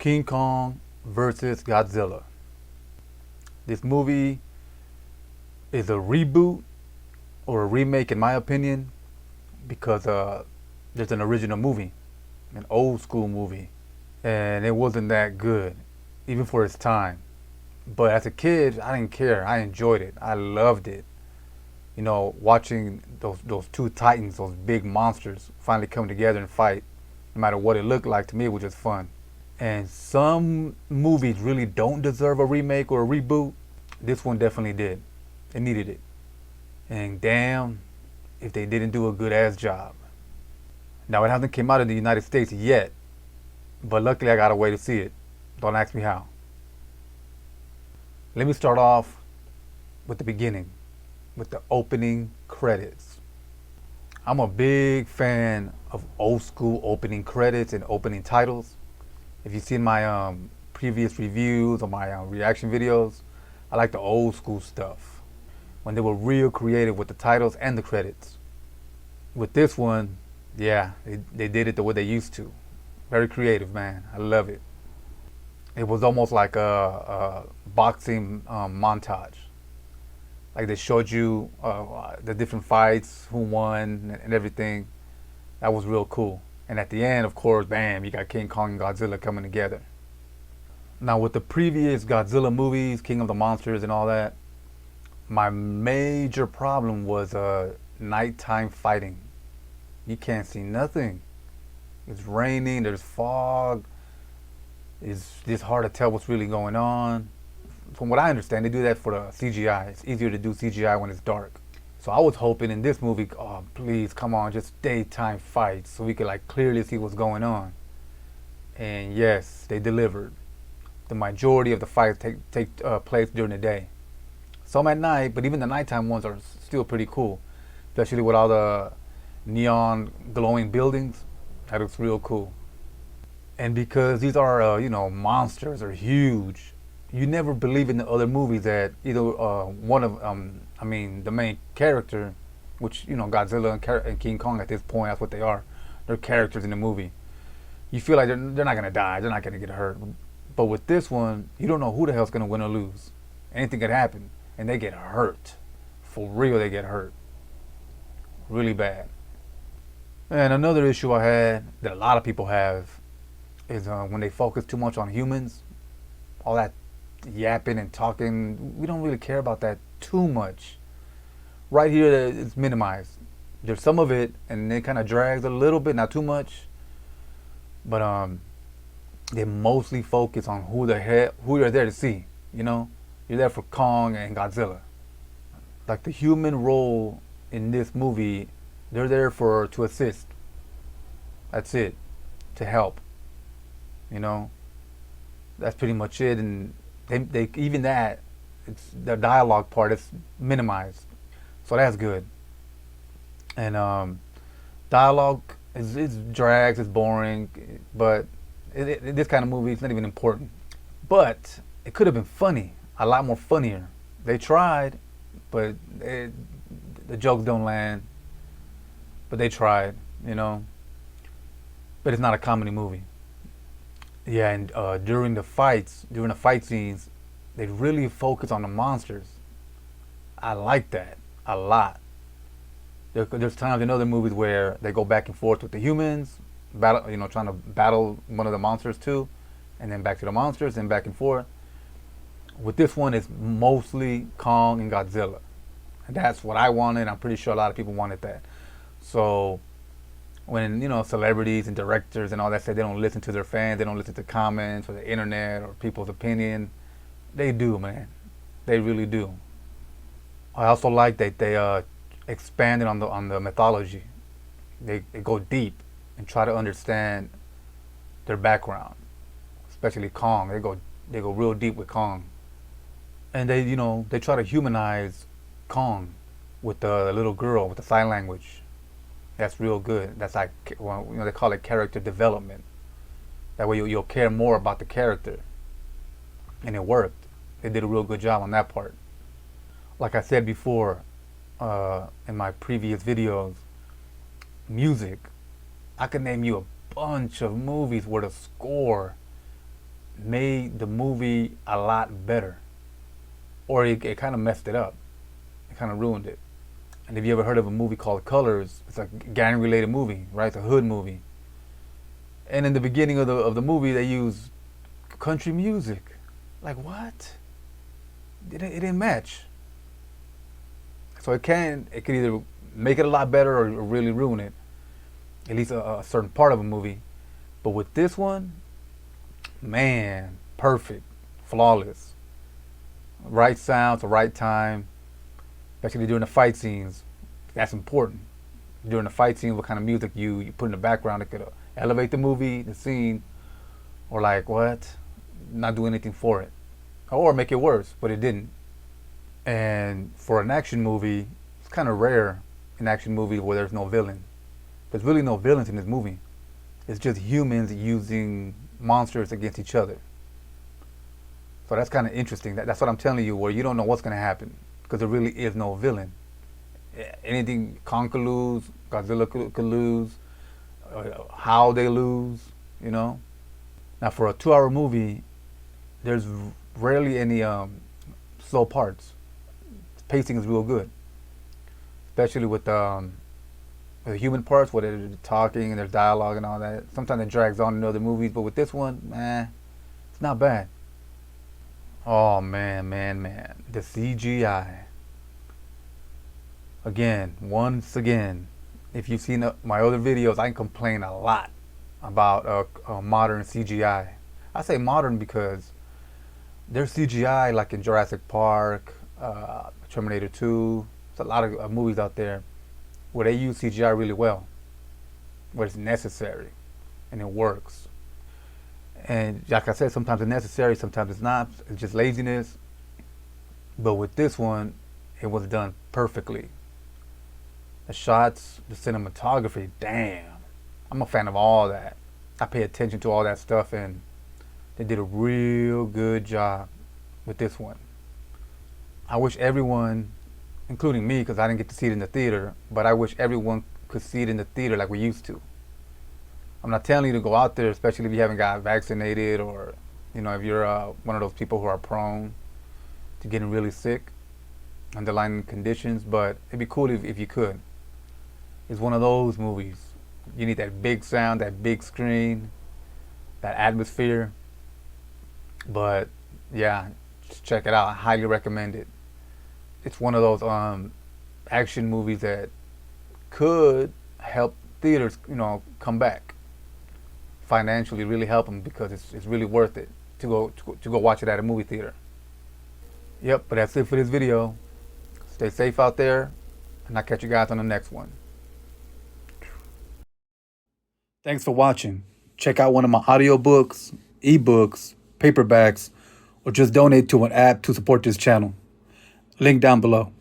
King Kong versus Godzilla. This movie is a reboot or a remake, in my opinion, because there's an original movie, an old school movie, and it wasn't that good, even for its time. But as a kid, I didn't care. I enjoyed it. I loved it. You know, watching those two titans, those big monsters, finally come together and fight. No matter what it looked like, to me, it was just fun. And some movies really don't deserve a remake or a reboot. This one definitely did. It needed it. And damn if they didn't do a good ass job. Now, it hasn't come out in the United States yet, but luckily I got a way to see it. Don't ask me how. Let me start off with the beginning, with the opening credits. I'm a big fan of old school opening credits and opening titles. If you've seen my previous reviews or my reaction videos, I like the old school stuff, when they were real creative with the titles and the credits. With this one, yeah, they did it the way they used to. Very creative, man. I love it. It was almost like a boxing montage. Like they showed you the different fights, who won, and everything. That was real cool. And at the end, of course, bam, you got King Kong and Godzilla coming together. Now, with the previous Godzilla movies, King of the Monsters and all that, my major problem was nighttime fighting. You can't see nothing. It's raining, there's fog. It's just hard to tell what's really going on. From what I understand, they do that for the CGI. It's easier to do CGI when it's dark. So I was hoping in this movie, oh please, come on, just daytime fights so we could like clearly see what's going on. And yes, they delivered. The majority of the fights take place during the day. Some at night, but even the nighttime ones are still pretty cool. Especially with all the neon glowing buildings. That looks real cool. And because these are, monsters are huge, you never believe in the other movies that either one of, the main character, which, Godzilla and King Kong at this point, that's what they are. They're characters in the movie. You feel like they're not going to die, they're not going to get hurt. But with this one, you don't know who the hell's going to win or lose. Anything could happen, and they get hurt. For real, they get hurt. Really bad. And another issue I had, that a lot of people have, is when they focus too much on humans, all that yapping and talking, we don't really care about that too much. Right here, it's minimized. There's some of it, and it kind of drags a little bit, not too much, but they mostly focus on who you're there to see. You're there for Kong and Godzilla. Like the human role in this movie, they're there to assist. That's it, to help. That's pretty much it. And they even that, it's the dialogue part is minimized, so that's good. And dialogue is drags, it's boring, but this kind of movie, it's not even important. But it could have been funny, a lot more funnier. They tried, but the jokes don't land. But they tried, But it's not a comedy movie. Yeah, and during the fight scenes, they really focus on the monsters. I like that a lot. There's times in other movies where they go back and forth with the humans, trying to battle one of the monsters too, and then back to the monsters, and back and forth. With this one, it's mostly Kong and Godzilla. And that's what I wanted. I'm pretty sure a lot of people wanted that. So when celebrities and directors and all that say they don't listen to their fans, they don't listen to comments or the internet or people's opinion, they do, man. They really do. I also like that they expanded on the mythology. They go deep and try to understand their background, especially Kong. They go real deep with Kong, and they try to humanize Kong with the little girl with the sign language. That's real good. That's like, they call it character development. That way you'll care more about the character. And it worked. They did a real good job on that part. Like I said before, in my previous videos, music. I could name you a bunch of movies where the score made the movie a lot better. Or it kind of messed it up. It kind of ruined it. And if you ever heard of a movie called Colors, it's a gang-related movie, right? It's a hood movie. And in the beginning of the movie, they use country music. Like, what? It didn't match. So it could either make it a lot better or really ruin it. At least a certain part of a movie. But with this one, man, perfect, flawless. Right sounds, the right time, especially during the fight scenes. That's important. During the fight scene, what kind of music you put in the background, it could elevate the movie, the scene, or like, what? Not do anything for it. Or make it worse, but it didn't. And for an action movie, it's kind of rare in action movies where there's no villain. There's really no villains in this movie. It's just humans using monsters against each other. So that's kind of interesting. That's what I'm telling you, where you don't know what's going to happen because there really is no villain. Anything, Kong could lose, Godzilla could lose, how they lose, you know. Now for a 2-hour movie, there's rarely any slow parts. Pacing is real good, especially with the human parts where they're talking and there's dialogue and all that. Sometimes it drags on in other movies, but with this one, man, it's not bad. Oh man, the CGI. Once again, if you've seen my other videos, I can complain a lot about modern CGI. I say modern because there's CGI like in Jurassic Park, Terminator 2. There's a lot of movies out there where they use CGI really well, where it's necessary and it works. And like I said, sometimes it's necessary, sometimes it's not. It's just laziness. But with this one, it was done perfectly. The shots, the cinematography, damn. I'm a fan of all that. I pay attention to all that stuff, and they did a real good job with this one. I wish everyone, including me, because I didn't get to see it in the theater, but I wish everyone could see it in the theater like we used to. I'm not telling you to go out there, especially if you haven't got vaccinated, or if you're one of those people who are prone to getting really sick, underlying conditions, but it'd be cool if you could. It's one of those movies. You need that big sound, that big screen, that atmosphere. But yeah, just check it out. I highly recommend it. It's one of those action movies that could help theaters, come back financially, really help them, because it's really worth it to go watch it at a movie theater. Yep, but that's it for this video. Stay safe out there, and I'll catch you guys on the next one. Thanks for watching. Check out one of my audiobooks, eBooks, paperbacks, or just donate to an app to support this channel. Link down below.